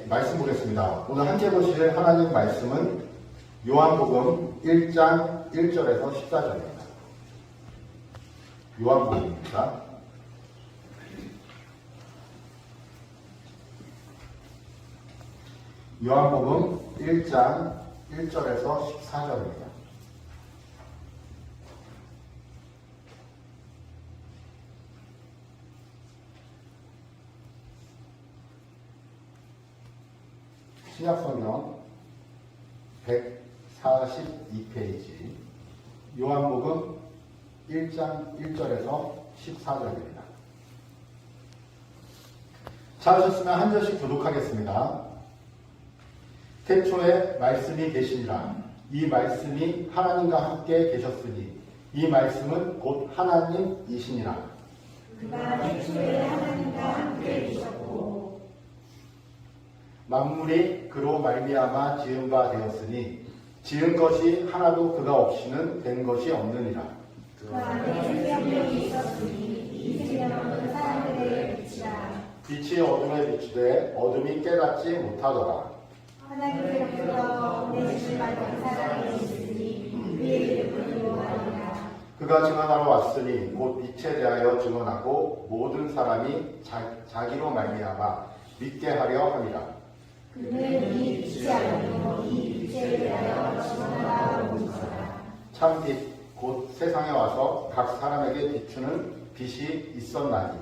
말씀 보겠습니다. 오늘 함께 보실 하나님 말씀은 요한복음 1장 1절에서 14절입니다. 요한복음입니다. 요한복음 1장 1절에서 14절입니다. 신약성경 142페이지 요한복음 1장 1절에서 14절입니다. 찾으셨으면 한 절씩 교독하겠습니다. 태초에 말씀이 계시니라. 이 말씀이 하나님과 함께 계셨으니 이 말씀은 곧 하나님이시니라. 그가 태초에 하나님과 함께 계셨고 만물이 그로 말미암아 지은 바 되었으니 지은 것이 하나도 그가 없이는 된 것이 없느니라. 그 안에 생명이 있었으니 이 생명은 사람들의 빛이라. 빛이 어둠에 비추되 어둠이 깨닫지 못하더라. 하나님께로부터 보내주신 말씀 사람이 있으니 그의 이름은 요한이라. 그가 증언하러 왔으니 곧 빛에 대하여 증언하고 모든 사람이 자기로 말미암아 믿게 하려 함이라. 그는 이 빛이 아니요 이 빛에 대하여 증언하러 온 것이라. 참빛 곧 세상에 와서 각 사람에게 비추는 빛이 있었나니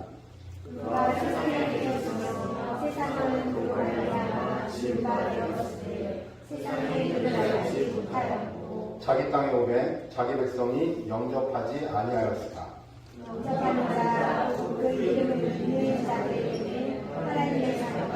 그가 세상에 계셨으며 세상은 그로 말미암아 지은 바 되었으되 세상에 그를 알지 못하였고 자기 땅에 오매 자기 백성이 영접하지 아니하였으나 영접하는 자 곧 그 이름을 믿는 자들에게 하나님의 자녀가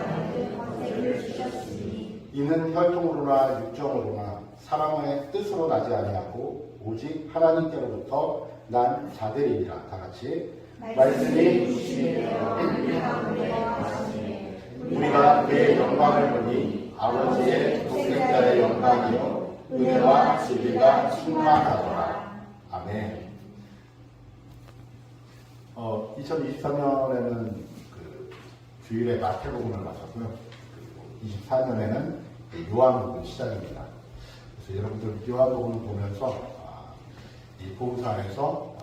권세를 주셨으니 이는 혈통으로나 육정으로나 사람의 뜻으로 나지 아니하고 오직 하나님께로부터 난 자들이니라. 다같이 말씀이 육신이 되어 우리 가운데 거하시니 우리가 그의 영광을 보니 아버지의 독생자의 영광이요 은혜와 진리가 충만하더라. 아멘. 2023년에는 그 주일에 마태복음을 마쳤고요. 그리고 24년에는 요한복음 시작입니다. 그래서 여러분들 요한복음을 보면서 이 복음서 안에서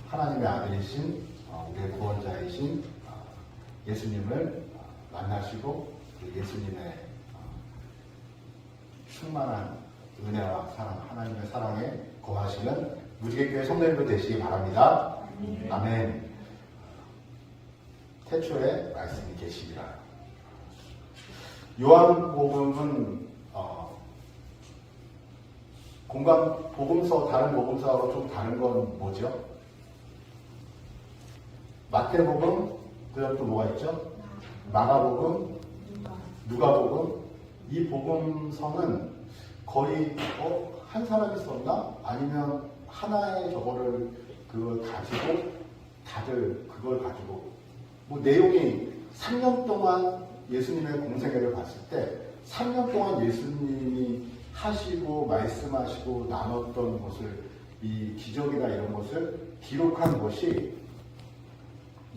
하나님의 아들이신 우리의 구원자이신 예수님을 만나시고 예수님의 충만한 은혜와 사랑, 하나님의 사랑에 거하시는 무지개교회 성도님들 되시기 바랍니다. 아멘. 태초에 말씀이 계시리라. 요한복음은 복음서, 다른 복음서하고 좀 다른 건 뭐죠? 마태복음, 그다음 또 뭐가 있죠? 마가복음, 누가복음. 이 복음서는 거의 한 사람이 썼나? 아니면 하나의 저거를 그걸 가지고 다들 그걸 가지고 뭐 내용이 3년 동안 예수님의 공생애를 봤을 때 3년 동안 예수님이 하시고 말씀하시고 나눴던 것을 이 기적이나 이런 것을 기록한 것이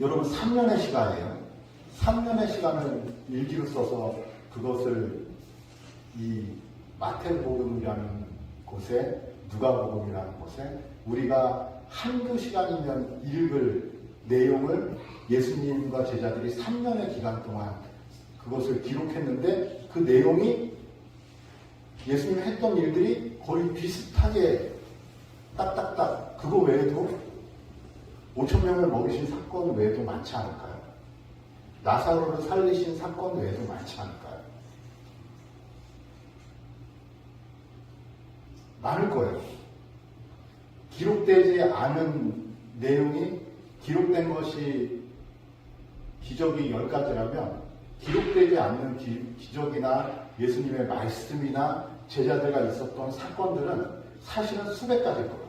여러분 3년의 시간이에요. 3년의 시간을 일기로 써서 그것을 이 마태복음이라는 곳에 누가복음이라는 곳에 우리가 한두 시간이면 읽을 내용을 예수님과 제자들이 3년의 기간 동안 그것을 기록했는데 그 내용이 예수님이 했던 일들이 거의 비슷하게 딱딱딱 그거 외에도 5,000명을 먹이신 사건 외에도 많지 않을까요? 나사로를 살리신 사건 외에도 많지 않을까요? 많을 거예요. 기록되지 않은 내용이 기록된 것이 기적이 10가지라면 기록되지 않는 기적이나 예수님의 말씀이나 제자들과 있었던 사건들은 사실은 수백 가지일 거예요.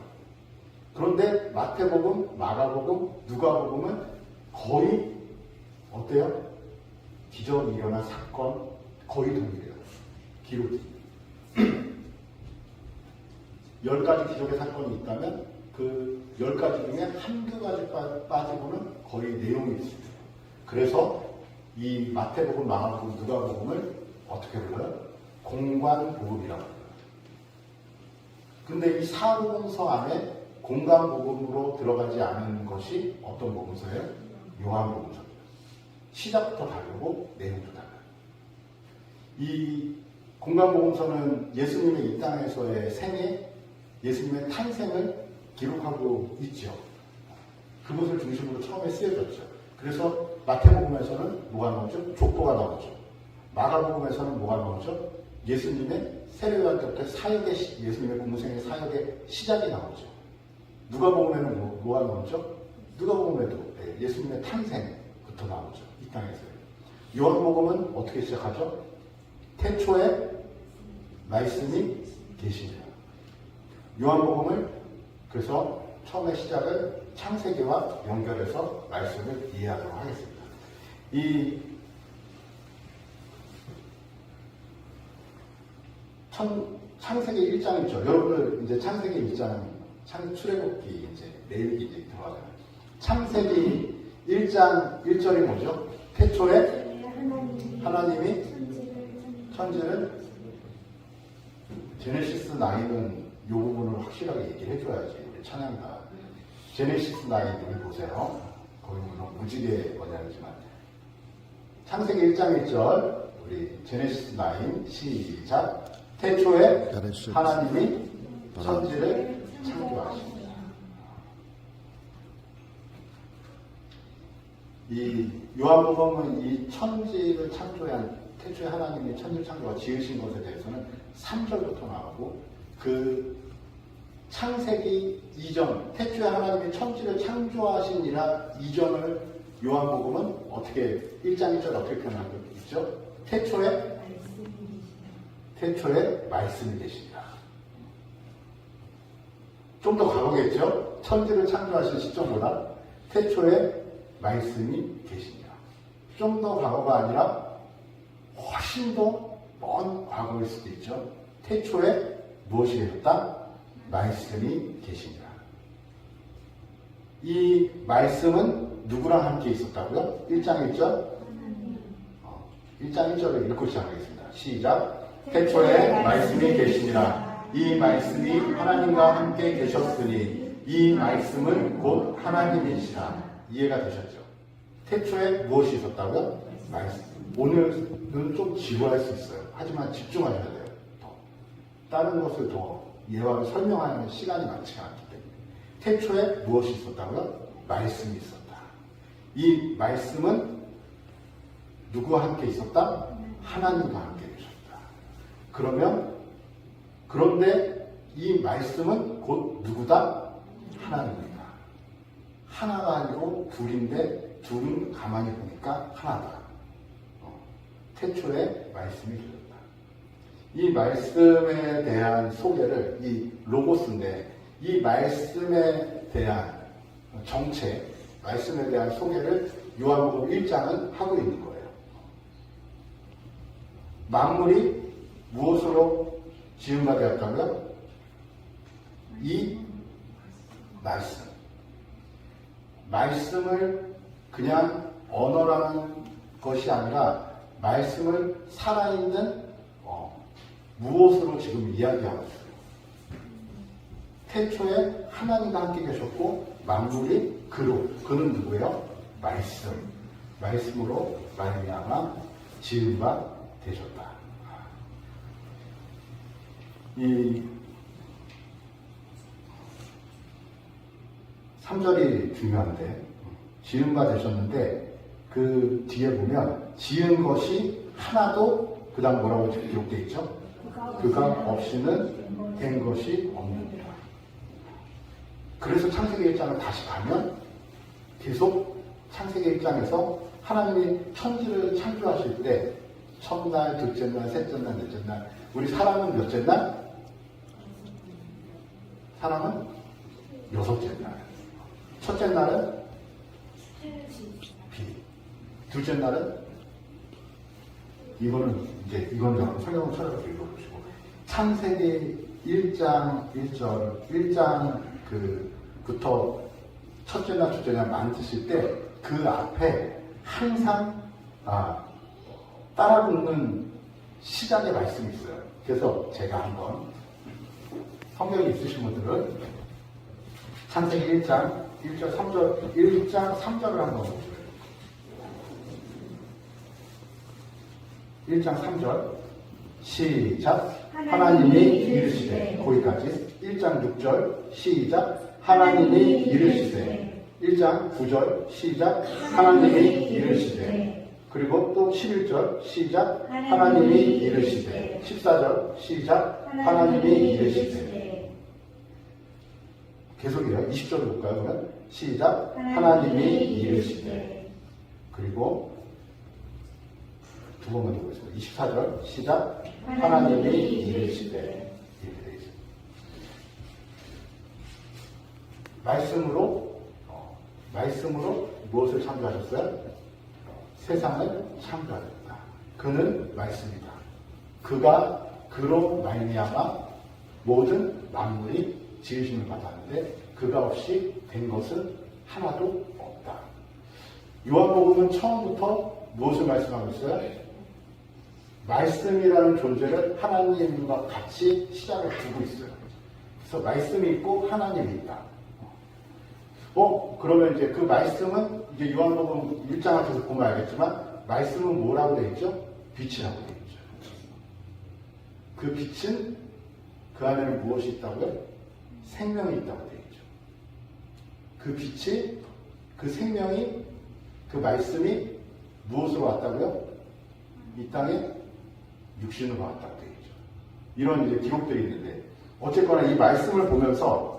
그런데 마태복음, 마가복음, 누가복음은 거의 어때요? 기적이 일어난 사건 거의 동일해요. 기록이. 10가지 기적의 사건이 있다면 그 10가지 중에 한두 가지 빠지고는 거의 내용이 있습니다. 그래서 이 마태복음, 마가복음, 누가복음을 어떻게 불러요? 공관복음이라고 불러요. 근데 이 사복음서 안에 공관복음으로 들어가지 않은 것이 어떤 복음서예요? 요한복음서입니다. 시작부터 다르고 내용도 달라요. 이 공관복음서는 예수님의 이 땅에서의 생애, 예수님의 탄생을 기록하고 있죠. 그것을 중심으로 처음에 쓰여졌죠. 그래서 마태복음에서는 뭐가 나오죠? 족보가 나오죠. 마가복음에서는 뭐가 나오죠? 예수님의 세례요한 때부터 사역의, 예수님의 공생의 사역의 시작이 나오죠. 누가복음에는 뭐가 나오죠? 누가복음에도 예수님의 탄생부터 나오죠. 이 땅에서요. 요한복음은 어떻게 시작하죠? 태초에 말씀이 계시니라. 요한복음을 그래서 처음에 시작을 창세기와 연결해서 말씀을 이해하도록 하겠습니다. 이 창세기 1장 1절, 여러분들 이제 창세기 1장 출애굽기 이제 내용이 이제 들어가잖아요. 창세기 1장 1절이 뭐죠? 태초에 하나님이 천지를, 제네시스 9은 이 부분을 확실하게 얘기를 해줘야지 우리 찬양가. 제네시스 9 여기 보세요. 거기 물론 무지개 원양이지만 창세기 1장 1절 우리 제네시스 9 시작. 태초에 하나님이 천지를 창조하십니다. 이 요한복음은 이 천지를 창조한 태초에 하나님이 천지를 창조하고 지으신 것에 대해서는 3절부터 나오고 그 창세기 이전, 태초에 하나님이 천지를 창조하시니라 이전을 요한복음은 어떻게 1장 1절 어떻게 표현하고 있죠? 태초에 말씀이 계시니라. 좀 더 과거겠죠? 천지를 창조하신 시점보다 태초에 말씀이 계시니라. 좀 더 과거가 아니라 훨씬 더 먼 과거일 수도 있죠. 태초에 무엇이 계셨다? 말씀이 계시니라. 이 말씀은 누구랑 함께 있었다고요? 1장 1절? 1장 1절을 읽고 시작하겠습니다. 시작. 태초에 말씀이 계시니라. 이 말씀이 하나님과 함께 계셨으니 이 말씀은 곧 하나님이시라. 이해가 되셨죠? 태초에 무엇이 있었다고요? 말씀. 오늘은 좀 지루할 수 있어요. 하지만 집중하셔야 돼요. 다른 것을 더 예화로 설명하는 시간이 많지 않기 때문에. 태초에 무엇이 있었다고요? 말씀이 있었다. 이 말씀은 누구와 함께 있었다? 하나님과 함께 계셨다. 그런데 이 말씀은 곧 누구다? 하나님이다. 하나가 아니고 둘인데 둘은 가만히 보니까 하나다. 태초에 말씀이 계셨다. 이 말씀에 대한 소개를, 이 로고스인데, 이 말씀에 대한 정체, 말씀에 대한 소개를 요한복음 1장은 하고 있는 거예요. 만물이 무엇으로 지음바 되었다고요? 이 말씀. 말씀을 그냥 언어라는 것이 아니라 말씀을 살아있는 무엇으로 지금 이야기하고 있어요. 태초에 하나님과 함께 계셨고 만물이 그는 누구예요? 말씀. 말씀으로 말미암아 지은 바 되셨다. 이 3절이 중요한데, 지은 바 되셨는데 그 뒤에 보면 지은 것이 하나도 그 다음 뭐라고 기록되어 있죠? 그가 없이는 된 것이 없느니라. 그래서 창세기 1장을 다시 가면 계속 창세기 1장에서 하나님이 천지를 창조하실 때 첫날, 둘째 날, 셋째 날, 넷째 날, 우리 사람은 몇째 날? 사람은 여섯째 날. 첫째 날은 비. 둘째 날은 이거는 여러분 성경을 찾아서 읽어보시고 창세기 1장 1절 부터 첫째 날, 둘째 날 만드실 때 그 앞에 항상 따라 붙는 시작의 말씀이 있어요. 그래서 제가 한번 성경이 있으신 분들은 창세기 1장 1절 3절 1장 3절을 한번 보세요. 1장 3절 시작. 하나님이 이르시되 거기까지. 1장 6절 시작. 하나님이 이르시되. 1장 9절 시작. 하나님이 이르시되. 그리고 또 11절 시작. 하나님이 이르시되. 14절 시작. 하나님이 이르시되. 계속해요. 20절 볼까요? 그러면 시작. 하나님이 이르시되. 그리고 두 번만 더 보겠습니다. 24절 시작. 하나님이 이르시되. 이렇게 되어 있습니다. 말씀으로 무엇을 창조하셨어요? 세상을 창조하셨다. 그는 말씀이다. 그가 그로 말미암아 모든 만물이 지으심을 받았는데 그가 없이 된 것은 하나도 없다. 요한복음은 처음부터 무엇을 말씀하고 있어요? 말씀이라는 존재를 하나님과 같이 시작을 두고 있어요. 그래서 말씀이 있고 하나님이 있다. 그러면 이제 그 말씀은 이제 요한복음 1장에서 보면 알겠지만 말씀은 뭐라고 되어 있죠? 빛이라고 되어 있죠. 그 빛은 그 안에는 무엇이 있다고요? 생명이 있다고 되어 있죠. 그 빛이, 그 생명이, 그 말씀이 무엇으로 왔다고요? 이 땅에 육신으로 왔다고 되어 있죠. 이런 이제 기록들이 있는데 어쨌거나 이 말씀을 보면서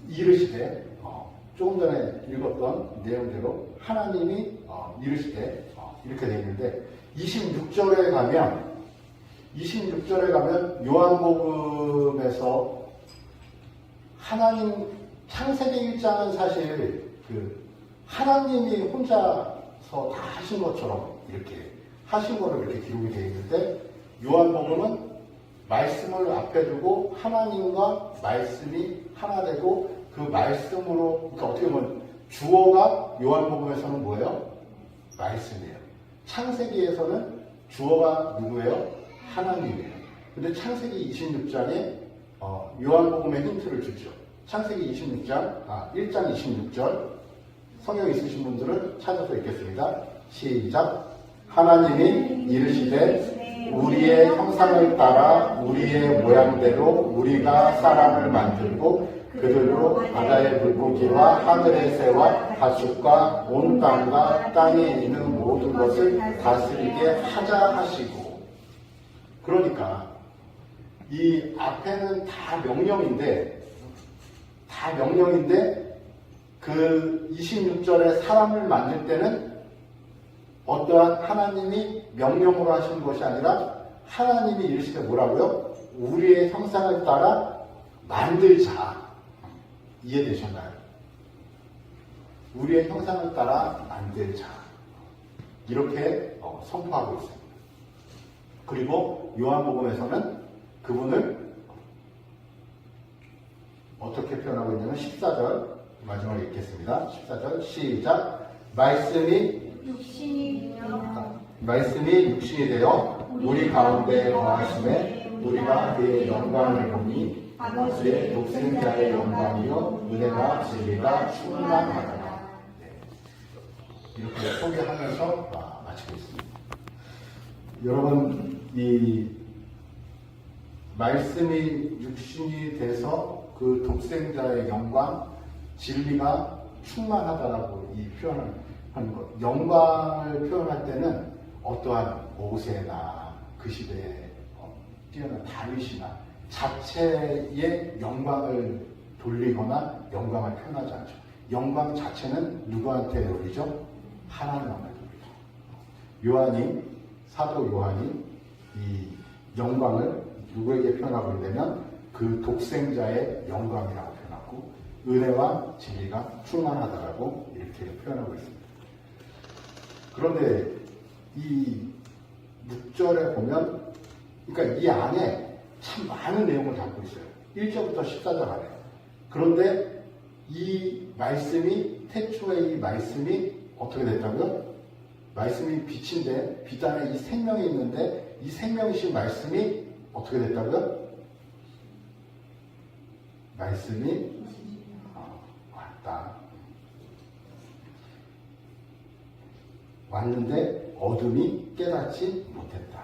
이르시되 조금 전에 읽었던 내용대로 하나님이 이르시되 이렇게 되어 있는데 26절에 가면 요한복음에서 하나님 창세기 1장은 사실 그 하나님이 혼자서 다 하신 것처럼 이렇게 하신 거를 이렇게 기록이 되어 있는데 요한복음은 말씀을 앞에 두고 하나님과 말씀이 하나 되고 그 말씀으로, 그러니까 어떻게 보면 주어가 요한복음에서는 뭐예요? 말씀이에요. 창세기에서는 주어가 누구예요? 하나님이에요. 근데 창세기 26장에 요한복음의 힌트를 주죠. 창세기 26장, 1장 26절 성경 있으신 분들은 찾아서 읽겠습니다. 시작. 하나님이 이르시되 우리의 형상을 따라 우리의 모양대로 우리가 사람을 만들고 그들로 바다의 물고기와 하늘의 새와 가축과 온 땅과 땅에 있는 모든 것을 다스리게 하자 하시고. 그러니까 이 앞에는 다 명령인데 그 26절에 사람을 만들 때는 어떠한 하나님이 명령으로 하시는 것이 아니라 하나님이 이르시되 뭐라고요? 우리의 형상을 따라 만들자. 이해되셨나요? 우리의 형상을 따라 만들자. 이렇게 선포하고 있습니다. 그리고 요한복음에서는 그분을 어떻게 표현하고 있냐면 14절 마지막에 읽겠습니다. 14절 시작. 말씀이 육신이 되어 우리 가운데 거하심에 우리가 그의 영광을 보니 그의 독생자의 영광이요 은혜와 진리가 충만하더라. 이렇게 소개하면서 마치겠습니다. 여러분, 이 말씀이 육신이 돼서 그 독생자의 영광, 진리가 충만하다라고 이 표현을 하는 것. 영광을 표현할 때는 어떠한 모세나 그 시대에 뛰어난 다윗이나 자체의 영광을 돌리거나 영광을 표현하지 않죠. 영광 자체는 누구한테 돌리죠? 하나님한테 돌리죠. 사도 요한이 이 영광을 누구에게 표현하고 있냐면 그 독생자의 영광이라고 표현하고 은혜와 진리가 충만하다라고 이렇게 표현하고 있습니다. 그런데 이 6절에 보면, 그러니까 이 안에 참 많은 내용을 담고 있어요. 1절부터 14절 안에. 그런데 이 말씀이, 태초에 이 말씀이 어떻게 됐다고요? 말씀이 빛인데 빛 안에 이 생명이 있는데 이 생명이신 말씀이 어떻게 됐다고요? 말씀이 왔다. 왔는데 어둠이 깨닫지 못했다.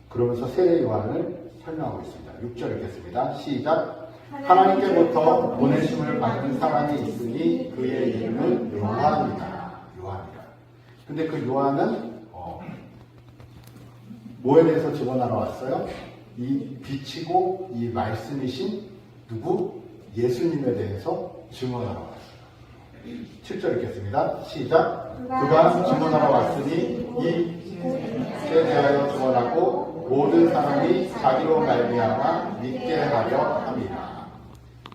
그러면서 세례 요한을 설명하고 있습니다. 6절 읽겠습니다. 시작. 하나님께부터 보내심을 받은 사람이 있으니 그의 이름은 요한이다. 요한이다. 근데 그 요한은 뭐에 대해서 증언하러 왔어요? 이 빛이고 이 말씀이신 누구? 예수님에 대해서 증언하러 왔어요. 7절 읽겠습니다. 시작. 그가 증언하러 왔으니 이 빛에 대하여 증언하고 모든 사람이 자기로 말미암아 믿게 하려 함이라.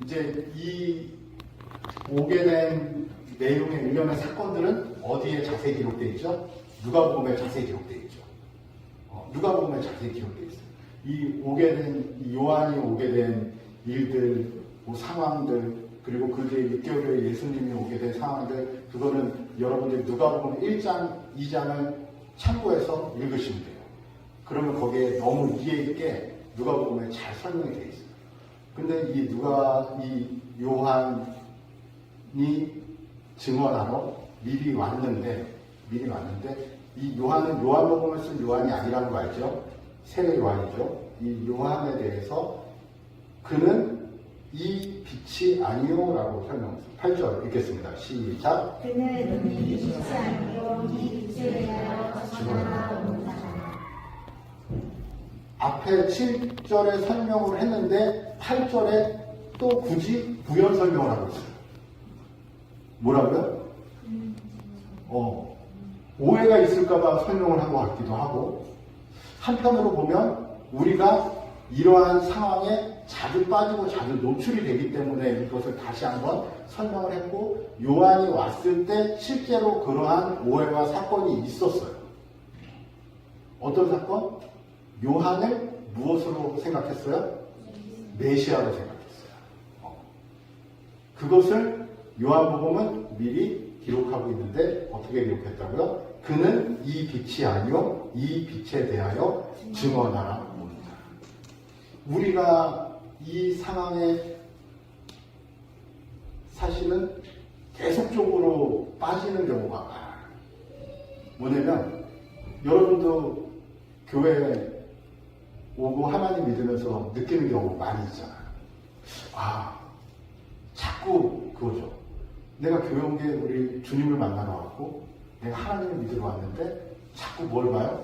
이제 이 오게 된 내용의 일련의 사건들은 어디에 자세히 기록되어 있죠? 누가복음에 자세히 기록되어 있죠. 누가복음에 자세히 기록되어 있어요. 이 요한이 오게 된 일들, 상황들, 그리고 그 뒤에 6개월 후에 예수님이 오게 된 상황들, 그거는 여러분들 누가복음 1장, 2장을 참고해서 읽으시면 돼요. 그러면 거기에 너무 이해 있게 누가복음에 잘 설명이 되어 있어요. 근데 이 요한이 증언하러 미리 왔는데 이 요한은 요한복음을 쓴 요한이 아니라는 거 알죠? 세례 요한이죠. 이 요한에 대해서 그는 이 빛이 아니요라고 설명했습니다. 8절 읽겠습니다. 시작. 그는 이 빛이 아니요 이 빛에 대하여 증언하옵니다. 앞에 7절에 설명을 했는데 8절에 또 굳이 부연 설명을 하고 있어요. 뭐라고요? 오해가 있을까봐 설명을 한 것 같기도 하고, 한편으로 보면 우리가 이러한 상황에 자주 빠지고 자주 노출이 되기 때문에 이것을 다시 한번 설명을 했고, 요한이 왔을 때 실제로 그러한 오해와 사건이 있었어요. 어떤 사건? 요한을 무엇으로 생각했어요? 메시아로 생각했어요. 그것을 요한복음은 미리 기록하고 있는데 어떻게 기록했다고요? 그는 이 빛이 아니요 이 빛에 대하여 증언하라 옵니다. 우리가 이 상황에 사실은 계속적으로 빠지는 경우가 많아요. 뭐냐면 여러분도 교회에 오고 하나님 믿으면서 느끼는 경우 많이 있잖아요. 자꾸 그거죠. 내가 교회 온 게 우리 주님을 만나러 왔고 내가 하나님을 믿으러 왔는데 자꾸 뭘 봐요?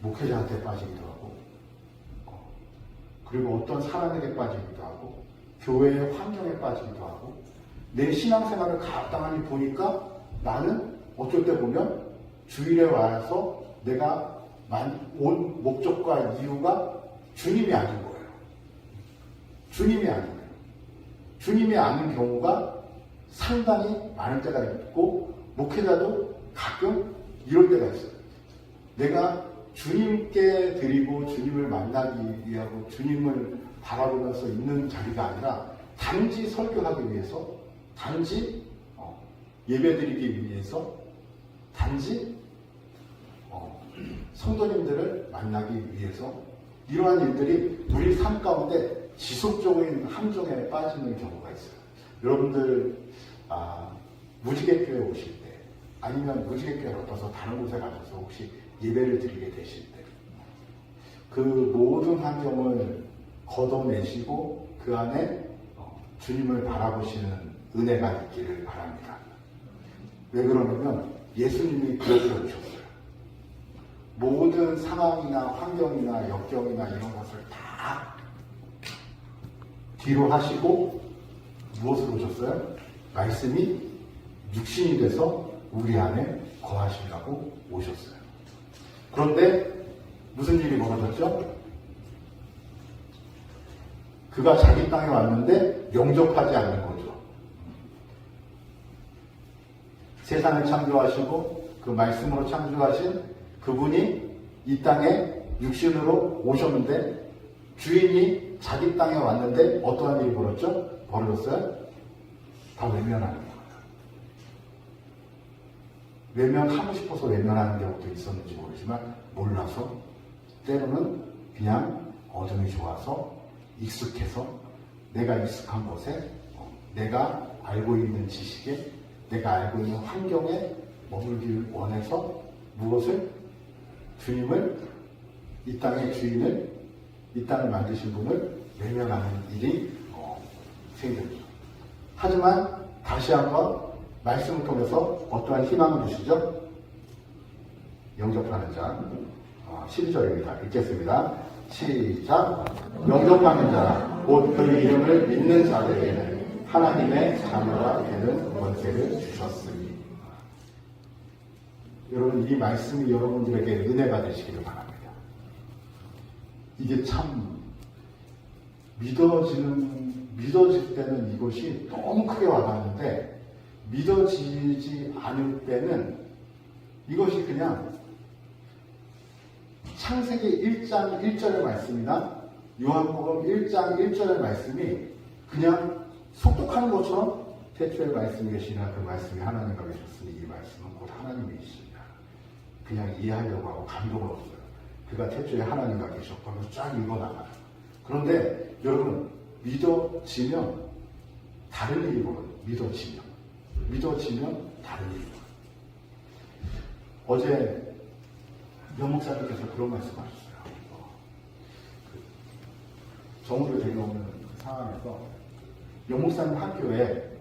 목회자한테 빠지기도 하고 그리고 어떤 사람에게 빠지기도 하고 교회의 환경에 빠지기도 하고 내 신앙생활을 가당하니 보니까 나는 어쩔 때 보면 주일에 와서 내가 온 목적과 이유가 주님이 아닌 거예요. 주님이 아닌 거예요. 주님이 아닌 경우가 상당히 많을 때가 있고 목회자도 가끔 이럴 때가 있어요. 내가 주님께 드리고 주님을 만나기 위하고 주님을 바라보면서 있는 자리가 아니라 단지 설교하기 위해서, 단지 예배드리기 위해서, 단지 성도님들을 만나기 위해서 이러한 일들이 우리 삶 가운데 지속적인 함정에 빠지는 경우가 있어요. 여러분들 무지개교회 오실 때 아니면 무지개교회를 얻어서 다른 곳에 가셔서 혹시 예배를 드리게 되실 때 그 모든 환경을 걷어내시고 그 안에 주님을 바라보시는 은혜가 있기를 바랍니다. 왜 그러냐면 예수님이 그렇게 오셨어요. 모든 상황이나 환경이나 역경이나 이런 것을 다 뒤로 하시고 무엇을 오셨어요? 말씀이 육신이 돼서 우리 안에 거하시려고 오셨어요. 그런데 무슨 일이 벌어졌죠? 그가 자기 땅에 왔는데 영접하지 않는 거죠. 세상을 창조하시고 그 말씀으로 창조하신 그분이 이 땅에 육신으로 오셨는데 주인이 자기 땅에 왔는데 어떠한 일이 벌어졌어요? 다 외면하는 거예요. 외면하고 싶어서 외면하는 경우도 있었는지 모르지만 몰라서 때로는 그냥 어둠이 좋아서 익숙해서 내가 익숙한 곳에 내가 알고 있는 지식에 내가 알고 있는 환경에 머물기를 원해서 무엇을? 주님을, 이 땅의 주인을, 이 땅을 만드신 분을 외면하는 일이 생깁니다. 하지만 다시 한번 말씀을 통해서 어떠한 희망을 주시죠? 영접하는 자 12절입니다. 읽겠습니다. 시작. 영접하는 자, 곧 그의 이름을 믿는 자들에게는 하나님의 자녀가 되는 권세를 주셨으니. 여러분, 이 말씀이 여러분들에게 은혜가 되시기를 바랍니다. 이게 참 믿어질 때는 이것이 너무 크게 와닿는데 믿어지지 않을 때는 이것이 그냥 창세기 1장 1절의 말씀이나 요한복음 1장 1절의 말씀이 그냥 속독하는 것처럼 태초에 말씀이 계시나 그 말씀이 하나님과 계셨으니 이 말씀은 곧 하나님이시니라. 그냥 이해하려고 하고 감동은 없어요. 그가 태초에 하나님과 계셨고 하면서 쫙 읽어나가요. 그런데 여러분, 믿어지면 다른 일이 벌어요. 믿어지면 다른 일이 벌어요. 어제 명 목사님께서 그런 말씀하셨어요. 정우를 데려오는 그 상황에서 명 목사님 학교에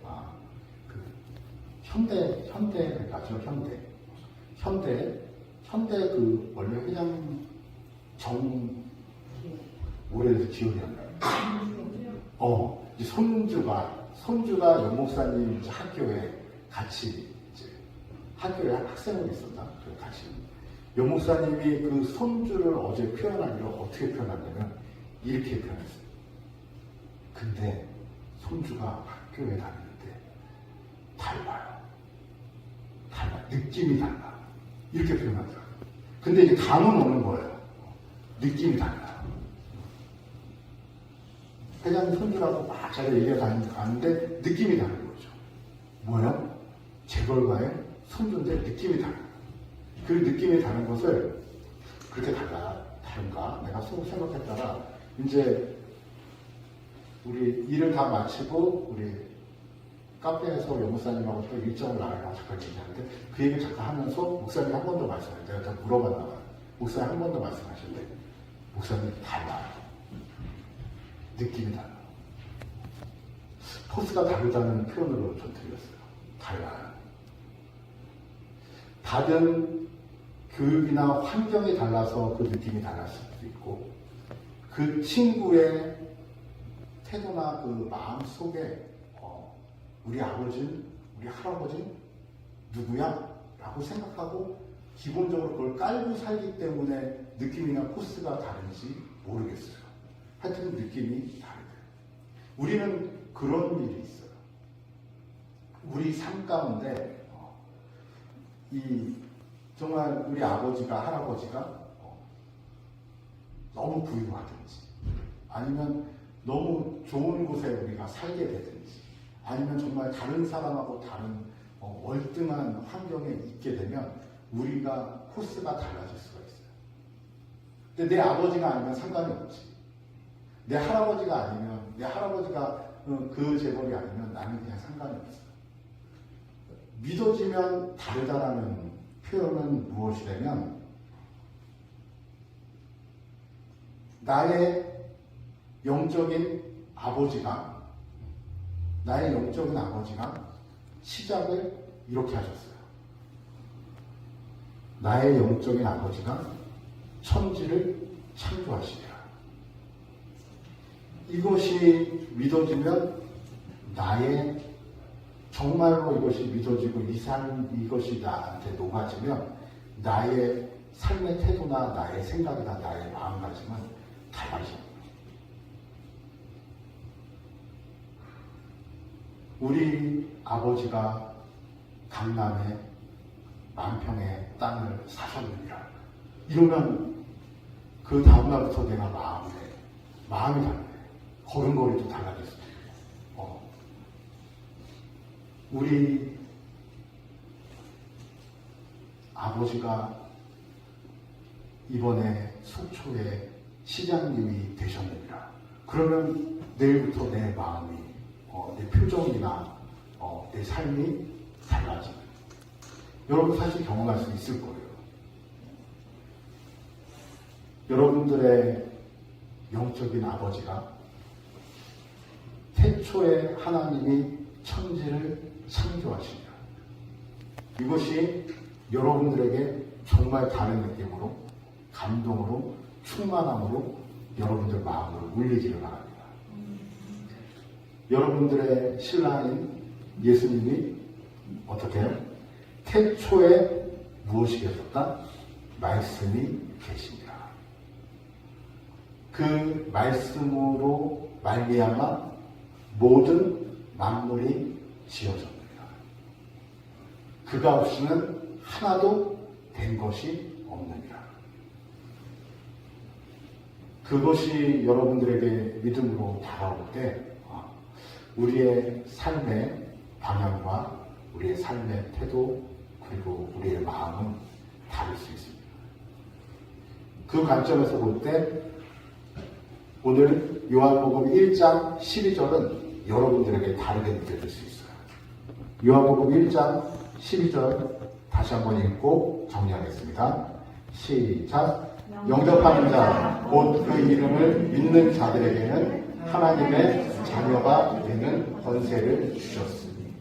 현대가죠. 현대 그 원래 회장 오래돼서 기억이 안 나요. 이제 손주가 영 목사님 학교에 같이 이제 학교에 학생으로 있었나? 같이 영 목사님이 그 손주를 어제 표현하기로 어떻게 표현하냐면 이렇게 표현했어요. 근데 손주가 학교에 다니는데 달라요. 느낌이 달라. 이렇게 표현하더라고요. 근데 이제 감은 오는 거예요. 느낌이 달라요. 회장님 손주라고 막 자기가 얘기가 가는데 느낌이 다른 거죠. 뭐요? 제 결과에 손주인데 느낌이 달라요. 그 느낌이 다른 것을 그렇게 다른가? 내가 생각했다가 이제 우리 일을 다 마치고 우리 카페에서 영목사님하고 또 일정을 나가려고 잠깐 얘기하는데 그 얘기를 잠깐 하면서 목사님이 한 번 더 말씀하셨어요. 내가 다 물어봤나 봐요. 목사님 한 번 더 말씀하셨는데 목사님이 달라요. 느낌이 달라요. 포스가 다르다는 표현으로 좀 드렸어요. 달라요. 받은 교육이나 환경이 달라서 그 느낌이 달랐을 수도 있고 그 친구의 태도나 그 마음 속에 우리 아버지는, 우리 할아버지는 누구야? 라고 생각하고 기본적으로 그걸 깔고 살기 때문에 느낌이나 코스가 다른지 모르겠어요. 하여튼 느낌이 다르대요. 우리는 그런 일이 있어요. 우리 삶 가운데 정말 우리 아버지가, 할아버지가 너무 부유하든지 아니면 너무 좋은 곳에 우리가 살게 되든지 아니면 정말 다른 사람하고 다른 월등한 환경에 있게 되면 우리가 코스가 달라질 수가 있어요. 근데 내 아버지가 아니면 상관이 없지. 내 할아버지가 아니면, 내 할아버지가 그 재벌이 아니면 나는 그냥 상관이 없어요. 믿어지면 다르다라는 표현은 무엇이냐면 나의 영적인 아버지가 시작을 이렇게 하셨어요. 나의 영적인 아버지가 천지를 창조하시리라. 이것이 믿어지면 정말로 이것이 믿어지고 이것이 나한테 녹아지면 나의 삶의 태도나 나의 생각이나 나의 마음가짐은 달라집니다. 우리 아버지가 강남의 만평의 땅을 사셨느니라. 이러면 그 다음날부터 내가 마음이 달라요. 걸음걸이도 달라질 수도 있고. 아버지가 이번에 속초에 시장님이 되셨느니라. 그러면 내일부터 내 마음이, 내 표정이나 내 삶이 달라지는. 여러분 사실 경험할 수 있을 거예요. 여러분들의 영적인 아버지가 태초에 하나님이 천지를 창조하시니라. 이것이 여러분들에게 정말 다른 느낌으로, 감동으로, 충만함으로 여러분들 마음을 울리기를 바랍니다. 여러분들의 신랑인 예수님이 어떻게 해요? 태초에 무엇이 계셨다? 말씀이 계십니다. 그 말씀으로 말미암아 모든 만물이 지어졌습니다. 그가 없이는 하나도 된 것이 없느니라. 그것이 여러분들에게 믿음으로 다가올 때 우리의 삶의 방향과 우리의 삶의 태도 그리고 우리의 마음은 다를 수 있습니다. 그 관점에서 볼 때 오늘 요한복음 1장 12절은 여러분들에게 다르게 느껴질 수 있어요. 요한복음 1장 12절 다시 한번 읽고 정리하겠습니다. 시작. 영접하는 자, 곧 그 이름을 믿는 자들에게는 하나님의 자녀가 되는 권세를 주셨으니.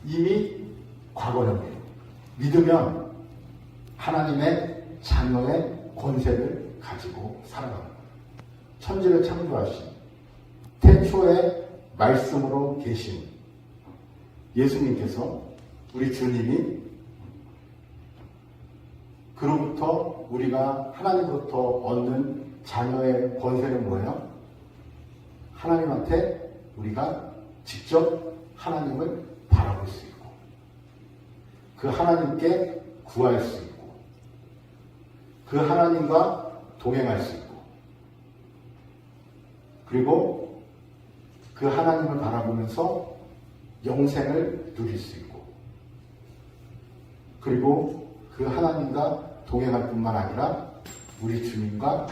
이미 과거형이에요. 믿으면 하나님의 자녀의 권세를 가지고 살아갑니다. 천지를 창조하신 태초의 말씀으로 계신 예수님께서, 우리 주님이 그로부터 우리가 하나님으로부터 얻는 자녀의 권세는 뭐예요? 하나님한테 우리가 직접 하나님을 바라볼 수 있고 그 하나님께 구할 수 있고 그 하나님과 동행할 수 있고 그리고 그 하나님을 바라보면서 영생을 누릴 수 있고 그리고 그 하나님과 동행할 뿐만 아니라 우리 주님과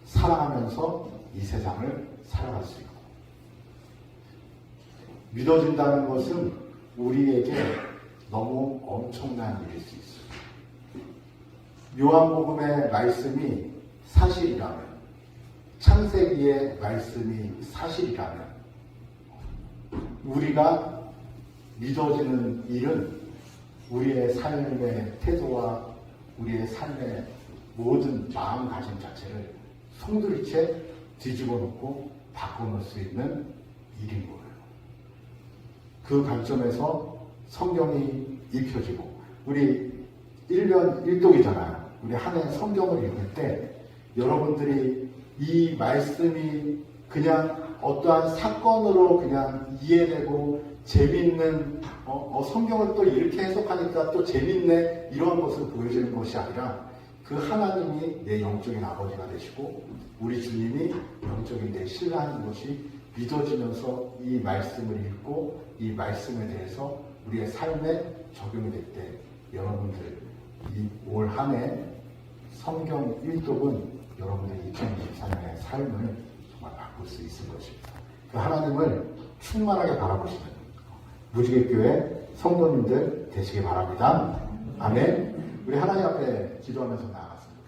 사랑하면서 이 세상을 살아갈 수 있고. 믿어진다는 것은 우리에게 너무 엄청난 일일 수 있어요. 요한복음의 말씀이 사실이라면, 창세기의 말씀이 사실이라면 우리가 믿어지는 일은 우리의 삶의 태도와 우리의 삶의 모든 마음가짐 자체를 송두리째 뒤집어 놓고 바꿔놓을 수 있는 일인 거예요. 그 관점에서 성경이 읽혀지고, 우리 1년 1독이잖아요. 우리 한 해 성경을 읽을 때 여러분들이 이 말씀이 그냥 어떠한 사건으로 그냥 이해되고 재미있는 성경을 또 이렇게 해석하니까 또 재밌네 이런 것을 보여주는 것이 아니라 그 하나님이 내 영적인 아버지가 되시고 우리 주님이 영적인 내 신랑인 것이 믿어지면서 이 말씀을 읽고 이 말씀에 대해서 우리의 삶에 적용이 될 때 여러분들 이 올 한 해 성경 1독은 여러분들의 2024년의 삶을 정말 바꿀 수 있을 것입니다. 그 하나님을 충만하게 바라보시는 무지개교회 성도님들 되시기 바랍니다. 아멘. 우리 하나님 앞에 기도하면서 나아갔습니다.